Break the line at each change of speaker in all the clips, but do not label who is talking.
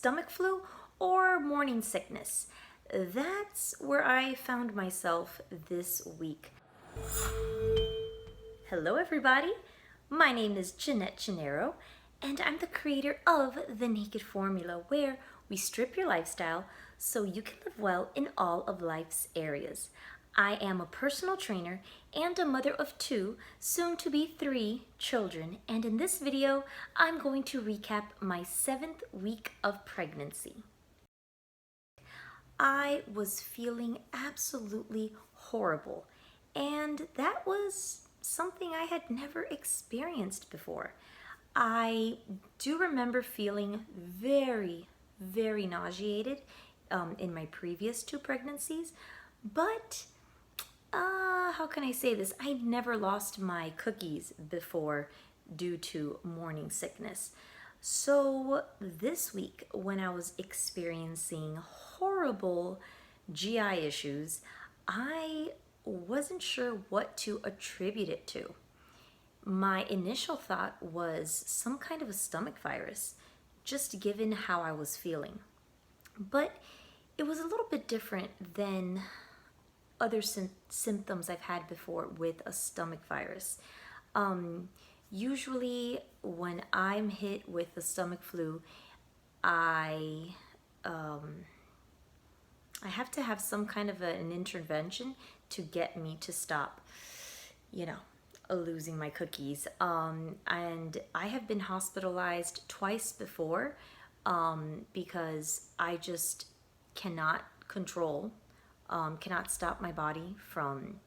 stomach flu or morning sickness? That's where I found myself this week. Hello everybody, my name is Jeanette Gennaro, and I'm the creator of The Naked Formula, where we strip your lifestyle so you can live well in all of life's areas. I am a personal trainer and a mother of 2, soon to be 3 children, and in this video, I'm going to recap my 7th week of pregnancy. I was feeling absolutely horrible, and that was something I had never experienced before. I do remember feeling very, very nauseated in my previous 2 pregnancies, but how can I say this? I never lost my cookies before due to morning sickness. So this week, when I was experiencing horrible GI issues, I wasn't sure what to attribute it to. My initial thought was some kind of a stomach virus, just given how I was feeling. But it was a little bit different than other symptoms I've had before with a stomach virus. Usually when I'm hit with the stomach flu, I have to have some kind of an intervention to get me to stop, losing my cookies. And I have been hospitalized twice before because I just cannot stop my body from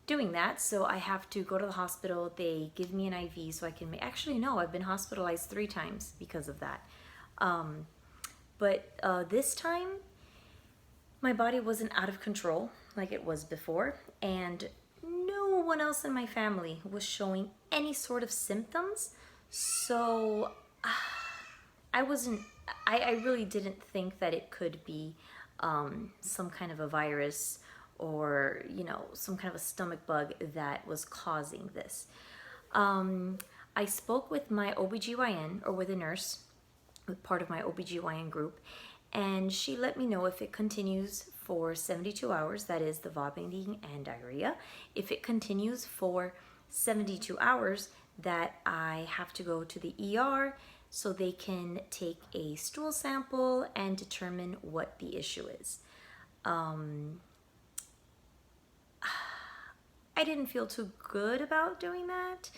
doing that. So I have to go to the hospital. They give me an IV so I can actually, no, I've been hospitalized 3 times because of that. But this time, my body wasn't out of control like it was before, and no one else in my family was showing any sort of symptoms. So I really didn't think that it could be some kind of a virus or, some kind of a stomach bug that was causing this. I spoke with my OBGYN, or with a nurse, with part of my OBGYN group, and she let me know if it continues for 72 hours, that is the vomiting and diarrhea. If it continues for 72 hours, that I have to go to the ER so they can take a stool sample and determine what the issue is. I didn't feel too good about doing that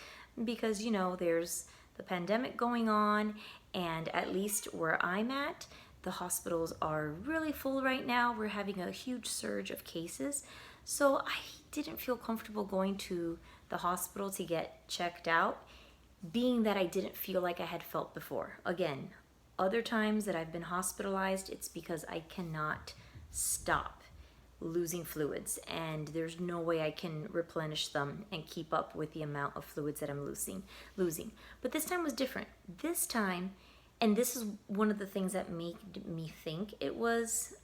because, there's the pandemic going on, and at least where I'm at, the hospitals are really full right now. We're having a huge surge of cases. So I didn't feel comfortable going to the hospital to get checked out, being that I didn't feel like I had felt before. Again, other times that I've been hospitalized, it's because I cannot stop losing fluids, and there's no way I can replenish them and keep up with the amount of fluids that I'm losing. But this time was different. This time, and this is one of the things that made me think it was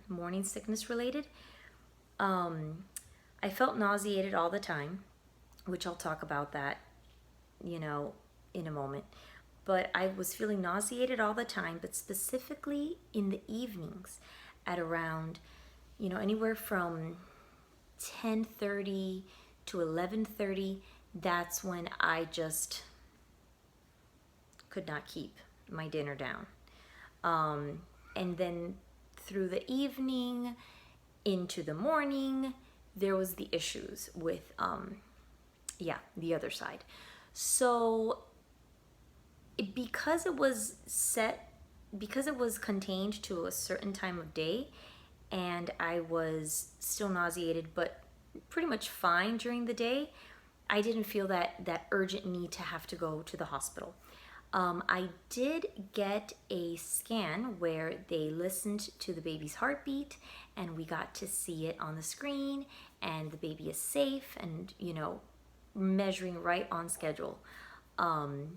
morning sickness related. I felt nauseated all the time, which I'll talk about that, in a moment. But I was feeling nauseated all the time, but specifically in the evenings at around, anywhere from 10:30 to 11:30, that's when I just could not keep my dinner down. And then through the evening into the morning, there was the issues with, the other side. So because it was contained to a certain time of day, and I was still nauseated but pretty much fine during the day, I didn't feel that urgent need to have to go to the hospital. I did get a scan where they listened to the baby's heartbeat, and we got to see it on the screen, and the baby is safe and, measuring right on schedule.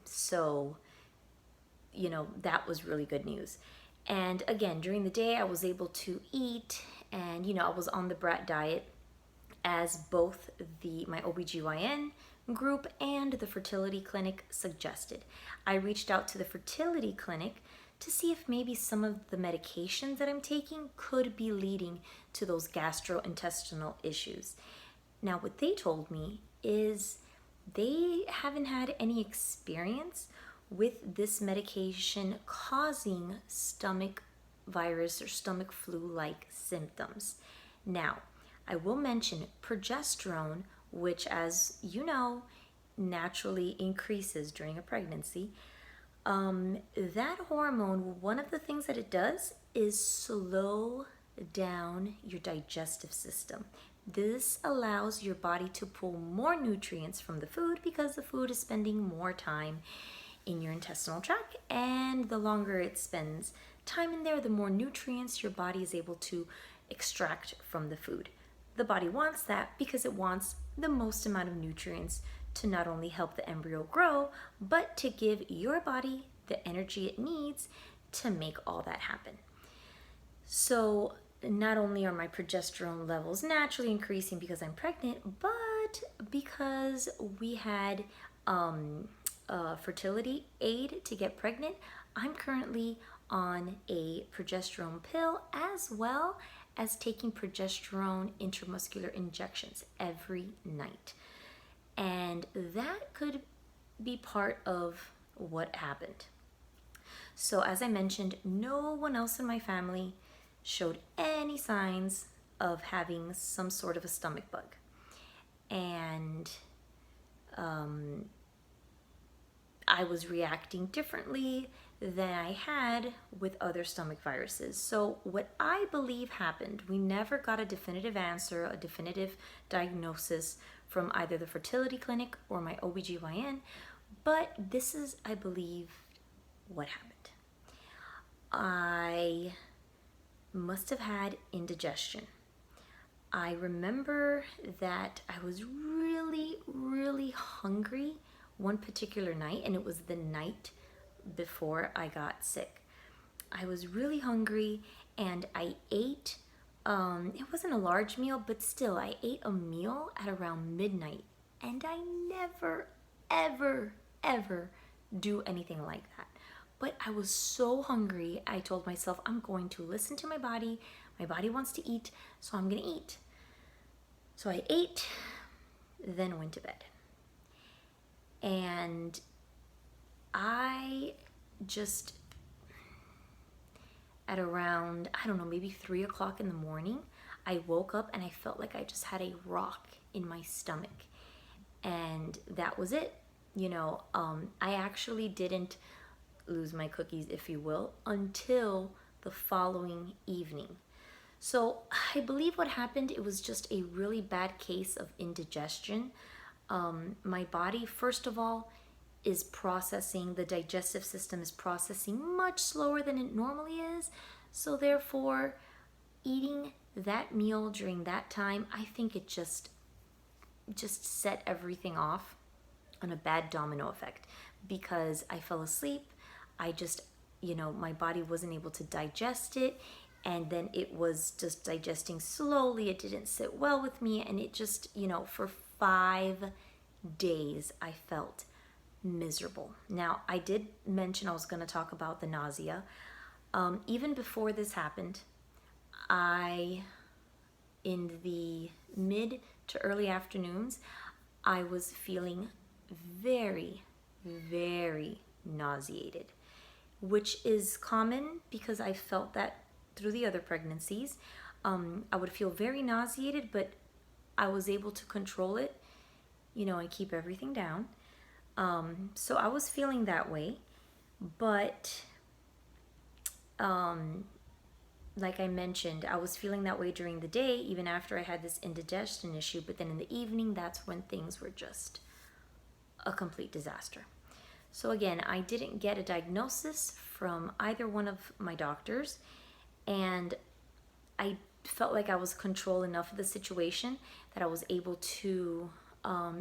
So, that was really good news. And again, during the day, I was able to eat, and, I was on the brat diet, as both my OBGYN group and the fertility clinic suggested. I reached out to the fertility clinic to see if maybe some of the medications that I'm taking could be leading to those gastrointestinal issues. Now, what they told me is they haven't had any experience with this medication causing stomach virus or stomach flu-like symptoms. Now, I will mention progesterone, which, as you know, naturally increases during a pregnancy. That hormone, one of the things that it does is slow down your digestive system. This allows your body to pull more nutrients from the food because the food is spending more time in your intestinal tract, and the longer it spends time in there, the more nutrients your body is able to extract from the food. The body wants that because it wants the most amount of nutrients to not only help the embryo grow, but to give your body the energy it needs to make all that happen. So not only are my progesterone levels naturally increasing because I'm pregnant, but because we had a fertility aid to get pregnant, I'm currently on a progesterone pill as well as taking progesterone intramuscular injections every night. And that could be part of what happened. So as I mentioned, no one else in my family showed any signs of having some sort of a stomach bug. And I was reacting differently than I had with other stomach viruses. So what I believe happened, we never got a definitive answer, a definitive diagnosis from either the fertility clinic or my OBGYN, but this is, I believe, what happened. I must have had indigestion. I remember that I was really, really hungry one particular night, and it was the night before I got sick. I was really hungry and I ate, it wasn't a large meal, but still I ate a meal at around midnight, and I never, ever, ever do anything like that. But I was so hungry, I told myself, I'm going to listen to my body. My body wants to eat, so I'm gonna eat. So I ate, then went to bed. And I just, at around, I don't know, maybe 3 o'clock in the morning, I woke up and I felt like I just had a rock in my stomach. And that was it. I actually didn't lose my cookies, if you will, until the following evening. So I believe what happened, it was just a really bad case of indigestion. My body, first of all, is processing, the digestive system is processing much slower than it normally is. So therefore, eating that meal during that time, I think it just set everything off on a bad domino effect, because I fell asleep. I just, my body wasn't able to digest it, and then it was just digesting slowly. It didn't sit well with me, and it just, for 5 days I felt miserable. Now, I did mention I was going to talk about the nausea. Even before this happened, in the mid to early afternoons, I was feeling very, very nauseated, which is common because I felt that through the other pregnancies. I would feel very nauseated, but I was able to control it, and keep everything down. So I was feeling that way, but like I mentioned, I was feeling that way during the day, even after I had this indigestion issue, but then in the evening, that's when things were just a complete disaster. So again, I didn't get a diagnosis from either one of my doctors, and I felt like I was control enough of the situation that I was able to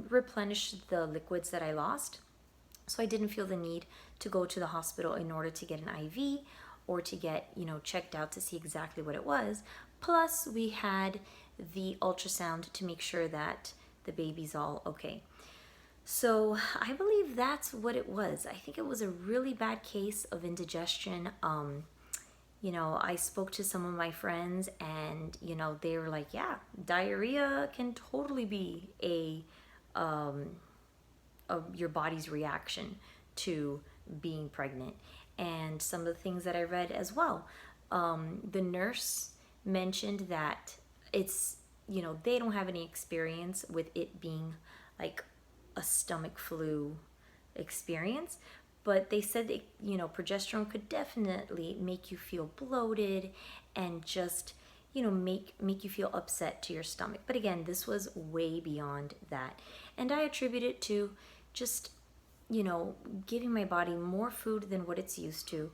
replenish the liquids that I lost. So I didn't feel the need to go to the hospital in order to get an IV or to get, checked out to see exactly what it was. Plus, we had the ultrasound to make sure that the baby's all okay. So I believe that's what it was. I think it was a really bad case of indigestion. I spoke to some of my friends, and they were like, yeah, diarrhea can totally be your body's reaction to being pregnant. And some of the things that I read as well, the nurse mentioned that it's, they don't have any experience with it being like a stomach flu experience, but they said that, progesterone could definitely make you feel bloated and just, make you feel upset to your stomach. But again, this was way beyond that. And I attribute it to just, giving my body more food than what it's used to,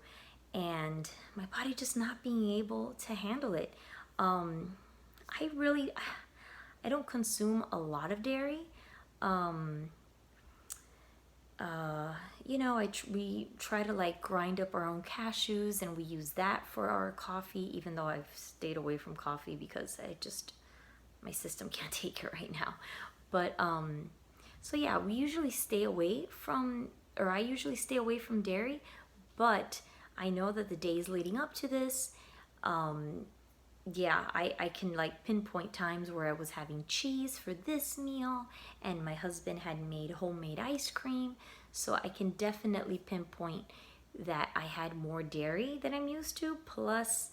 and my body just not being able to handle it. I really, I don't consume a lot of dairy. Um, we try to like grind up our own cashews, and we use that for our coffee, even though I've stayed away from coffee because my system can't take it right now. But so yeah, we usually stay away from, or I usually stay away from dairy, but I know that the days leading up to this, yeah, I can like pinpoint times where I was having cheese for this meal, and my husband had made homemade ice cream. So I can definitely pinpoint that I had more dairy than I'm used to, plus,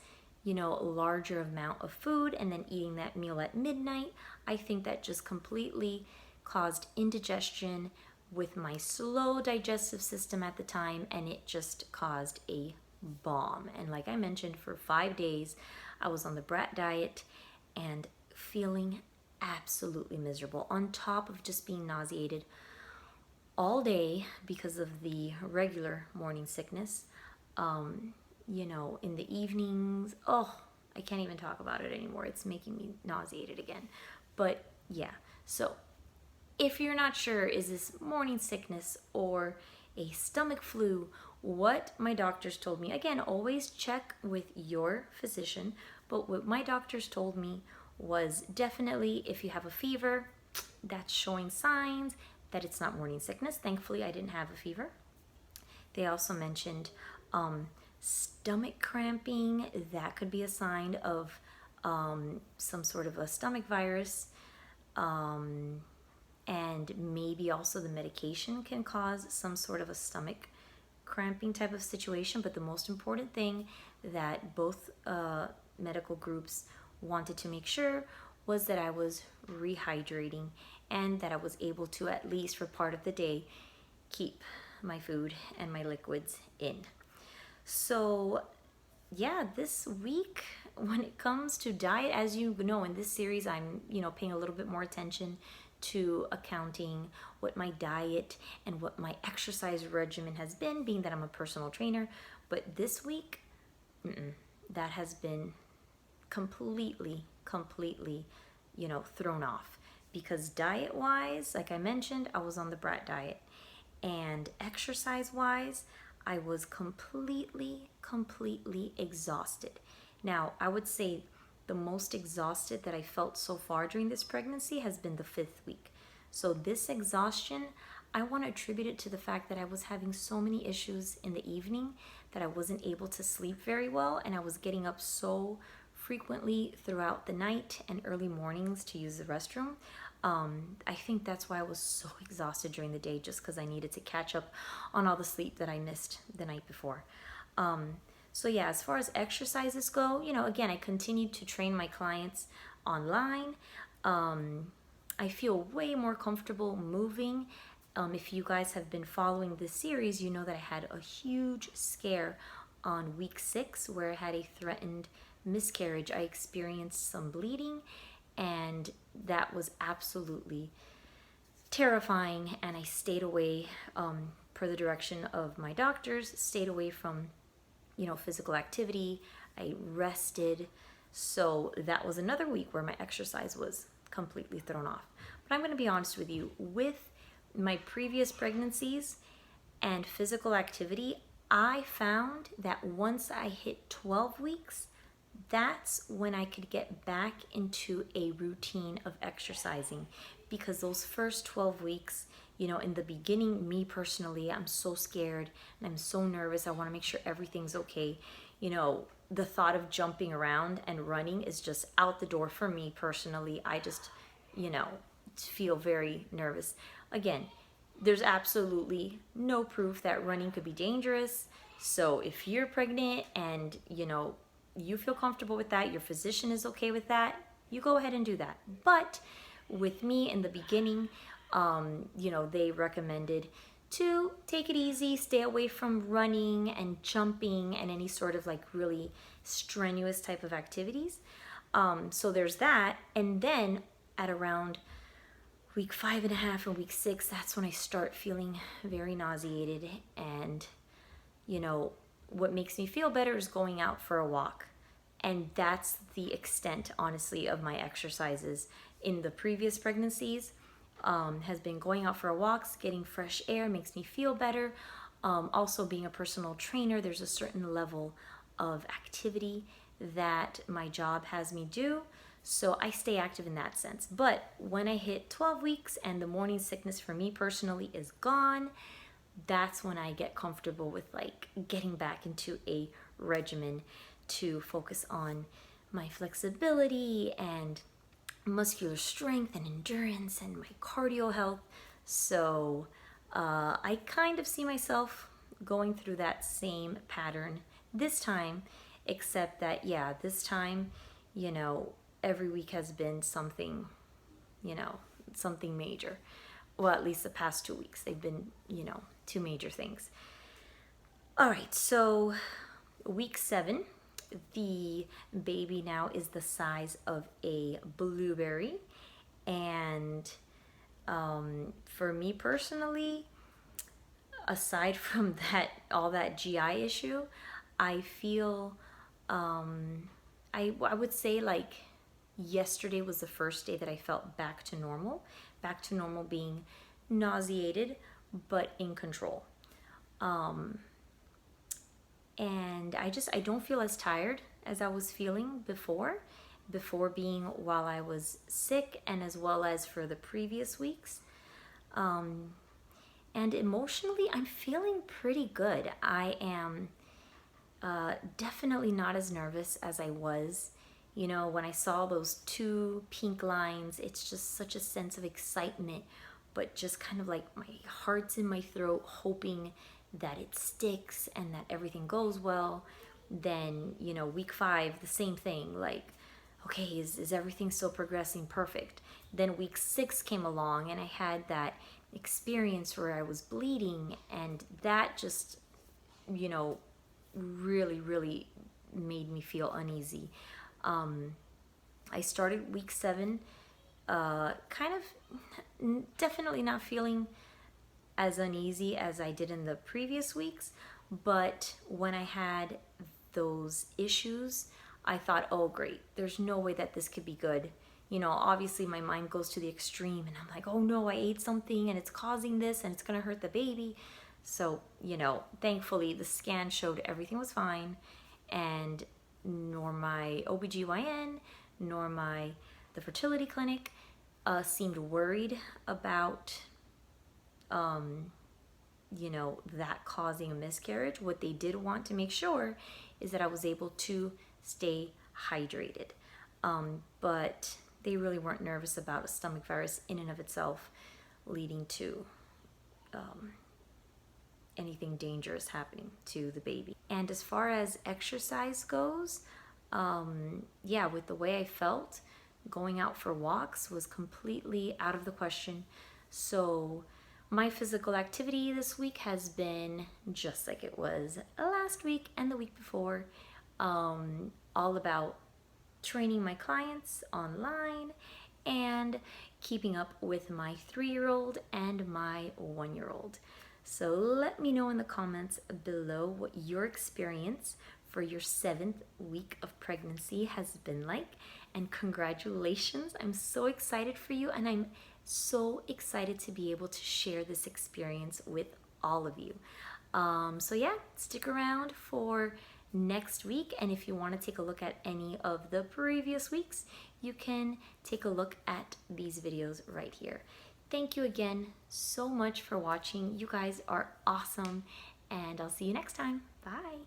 a larger amount of food, and then eating that meal at midnight. I think that just completely caused indigestion with my slow digestive system at the time, and it just caused a bomb. And like I mentioned, for 5 days, I was on the brat diet and feeling absolutely miserable, on top of just being nauseated all day because of the regular morning sickness. In the evenings, oh, I can't even talk about it anymore. It's making me nauseated again. But yeah, so if you're not sure, is this morning sickness or a stomach flu, what my doctors told me, again, always check with your physician, but what my doctors told me was definitely if you have a fever, that's showing signs that it's not morning sickness. Thankfully, I didn't have a fever. They also mentioned stomach cramping. That could be a sign of some sort of a stomach virus. And maybe also the medication can cause some sort of a stomach cramping type of situation. But the most important thing that both medical groups wanted to make sure was that I was rehydrating, and that I was able to, at least for part of the day, keep my food and my liquids in. So yeah, this week, when it comes to diet, as you know, in this series, I'm, paying a little bit more attention to accounting what my diet and what my exercise regimen has been, being that I'm a personal trainer. But this week, that has been completely, thrown off. Because diet-wise, like I mentioned, I was on the brat diet. And exercise-wise, I was completely exhausted. Now, I would say the most exhausted that I felt so far during this pregnancy has been the 5th week. So this exhaustion, I want to attribute it to the fact that I was having so many issues in the evening that I wasn't able to sleep very well, and I was getting up so frequently throughout the night and early mornings to use the restroom. I think that's why I was so exhausted during the day, just because I needed to catch up on all the sleep that I missed the night before. So yeah, as far as exercises go, again, I continued to train my clients online. I feel way more comfortable moving. If you guys have been following this series, you know that I had a huge scare on week 6 where I had a threatened miscarriage. I experienced some bleeding, and that was absolutely terrifying, and I stayed away, per the direction of my doctors, stayed away from physical activity. I rested. So that was another week where my exercise was completely thrown off. But I'm going to be honest with you, with my previous pregnancies and physical activity, I found that once I hit 12 weeks, that's when I could get back into a routine of exercising, because those first 12 weeks, You know, in the beginning, me personally, I'm so scared and I'm so nervous. I want to make sure everything's okay. You know, the thought of jumping around and running is just out the door for me personally. I just, you know, feel very nervous. Again, there's absolutely no proof that running could be dangerous. So if you're pregnant and, you know, you feel comfortable with that, your physician is okay with that, you go ahead and do that. But with me in the beginning, you know, they recommended to take it easy, stay away from running and jumping and any sort of like really strenuous type of activities. So there's that. And then at around week 5.5 and week 6, that's when I start feeling very nauseated. And, you know, what makes me feel better is going out for a walk. And that's the extent, honestly, of my exercises in the previous pregnancies. Has been going out for walks, getting fresh air makes me feel better. Also being a personal trainer, there's a certain level of activity that my job has me do. So I stay active in that sense. But when I hit 12 weeks and the morning sickness for me personally is gone, that's when I get comfortable with like getting back into a regimen to focus on my flexibility and muscular strength and endurance and my cardio health. So I kind of see myself going through that same pattern this time, except that, yeah, this time, you know, every week has been something, you know, something major. Well, at least the past 2 weeks, they've been, you know, 2 major things. All right, so week 7, the baby now is the size of a blueberry. And for me personally, aside from that, all that GI issue, I feel, I would say like yesterday was the first day that I felt back to normal being nauseated, but in control. And I don't feel as tired as I was feeling before being while I was sick, and as well as for the previous weeks. And emotionally, I'm feeling pretty good. I am definitely not as nervous as I was. You know, when I saw those 2 pink lines, it's just such a sense of excitement, but just kind of like my heart's in my throat, hoping that it sticks and that everything goes well. Then, you know, week 5, the same thing, like, okay, is everything still progressing perfect? Then week 6 came along and I had that experience where I was bleeding, and that just, you know, really, really made me feel uneasy. I started week 7, kind of definitely not feeling as uneasy as I did in the previous weeks, but when I had those issues, I thought, oh great, there's no way that this could be good. You know, obviously my mind goes to the extreme and I'm like, oh no, I ate something and it's causing this and it's gonna hurt the baby. So, you know, thankfully the scan showed everything was fine, and nor my OBGYN nor the fertility clinic seemed worried about you know, that causing a miscarriage. What they did want to make sure is that I was able to stay hydrated. But they really weren't nervous about a stomach virus in and of itself leading to anything dangerous happening to the baby. And as far as exercise goes, yeah, with the way I felt, going out for walks was completely out of the question. So my physical activity this week has been just like it was last week and the week before, all about training my clients online and keeping up with my 3-year-old and my 1-year-old. So let me know in the comments below what your experience for your 7th week of pregnancy has been like, and congratulations. I'm so excited for you, and I'm so excited to be able to share this experience with all of you. So yeah, stick around for next week, and if you want to take a look at any of the previous weeks, you can take a look at these videos right here. Thank you again so much for watching. You guys are awesome, and I'll see you next time. Bye.